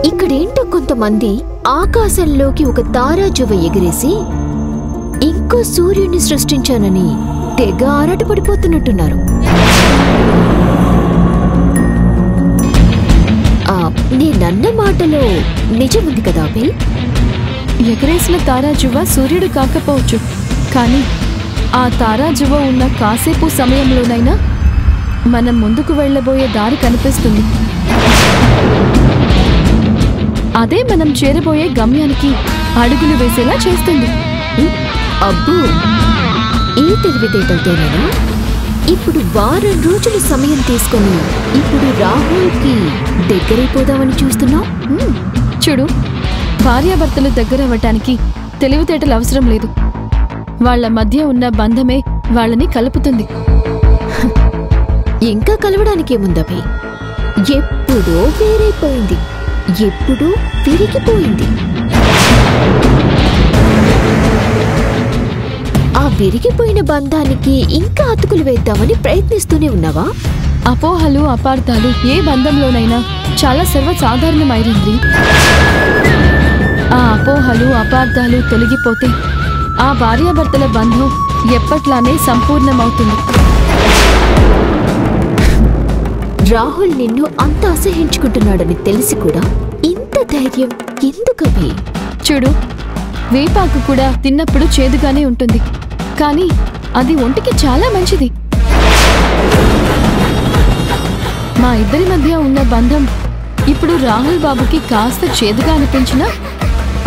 ఇక్కడేంటో కొంతమంది ఆకాశంలోకి ఒక తారాజువ ఎగిరేసి ఇంకో సూర్యుడిని సృష్టించానని తెగ ఆరాటపడిపోతున్నట్టున్నారు. నేనన్న మాటలో నిజముంది కదా అభి? ఎగరేసిన తారాజువ సూర్యుడు కాకపోవచ్చు, కానీ ఆ తారాజువ ఉన్న కాసేపు సమయంలోనైనా మనం ముందుకు వెళ్లబోయే దారి కనిపిస్తుంది. అదే మనం చేరబోయే గమ్యానికి అడుగులు వేసేలా చేస్తుంది. అబ్బో, ఈ తెలివితేటలతోనేనా? ఇప్పుడు వారం రోజుల సమయం తీసుకుని ఇప్పుడు రాహుల్కి దగ్గరైపోదామని చూస్తున్నావు. చూడు, భార్యాభర్తలు దగ్గరవ్వటానికి తెలివితేటలు అవసరం లేదు. వాళ్ల మధ్య ఉన్న బంధమే వాళ్ళని కలుపుతుంది. ఇంకా కలవడానికేముందభి? ఎప్పుడో వేరైపోయింది, ఎప్పుడూ విరిగిపోయింది. ఆ విరిగిపోయిన బంధానికి ఇంకా అతుకులు వేద్దామని ప్రయత్నిస్తూనే ఉన్నావా? అపోహలు, అపార్థాలు ఏ బంధంలోనైనా చాలా సర్వసాధారణమైంది. ఆ అపోహలు, అపార్థాలు తొలగిపోతే ఆ భార్యాభర్తల బంధం ఎప్పట్లానే సంపూర్ణమవుతుంది. రాహుల్ నిన్ను అంత అసహించుకుంటున్నాడని తెలిసి కూడా ఇంత ధైర్యం ఎందుకవి? చూడు, వేపాకు కూడా తిన్నప్పుడు చేదుగానే ఉంటుంది, కానీ అది ఒంటికి చాలా మంచిది. మా ఇద్దరి మధ్య ఉన్న బంధం ఇప్పుడు రాహుల్ బాబుకి కాస్త చేదుగా అనిపించినా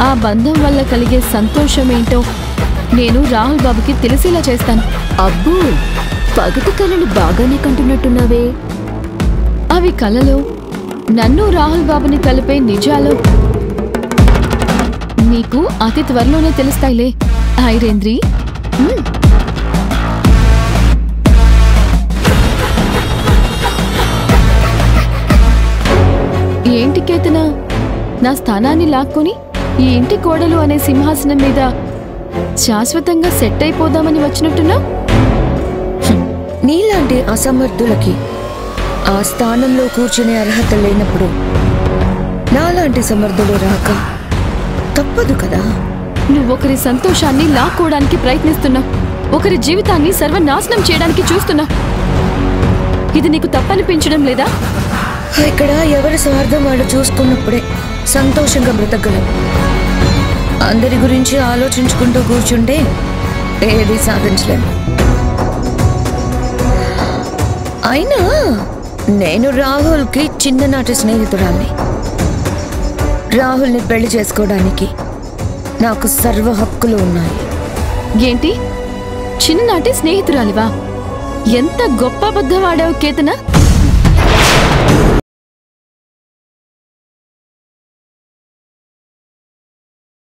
ఆ బంధం వల్ల కలిగే సంతోషమేంటో నేను రాహుల్ బాబుకి తెలిసేలా చేస్తాను. అబ్బో, పగటి కళలు బాగానే కంటున్నట్టున్నావే. అవి కలలో నన్ను రాహుల్ బాబుని కలిపే నిజాలు నీకు అతి త్వరలోనే తెలుస్తాయిలే ఐరేంద్రి. ఏంటి కేతన, నా స్థానాన్ని లాక్కొని ఈ ఇంటి కోడలు అనే సింహాసనం మీద శాశ్వతంగా సెట్ అయిపోదామని వచ్చినట్టున్నా? నీలాంటి అసమర్థులకి ఆ స్థానంలో కూర్చునే అర్హత లేనప్పుడు నాలాంటి సమర్థులు రాక తప్పదు కదా. నువ్వొకరి సంతోషాన్ని లాక్కోవడానికి ప్రయత్నిస్తున్నావు, ఒకరి జీవితాన్ని సర్వనాశనం చేయడానికి చూస్తున్నావు. ఇది నీకు తప్పనిపించడం లేదా? ఇక్కడ ఎవరి స్వార్థం వాళ్ళు చూసుకున్నప్పుడే సంతోషంగా బ్రతకగలం. అందరి గురించి ఆలోచించుకుంటూ కూర్చుంటే ఏది సాధించలేము. అయినా నేను రాహుల్కి చిన్ననాటి స్నేహితురాల్ని. రాహుల్ని పెళ్లి చేసుకోవడానికి నాకు సర్వ హక్కులు ఉన్నాయి. ఏంటి, చిన్ననాటి స్నేహితురాలివా? ఎంత గొప్ప అబద్ధం ఆడావు కేతన.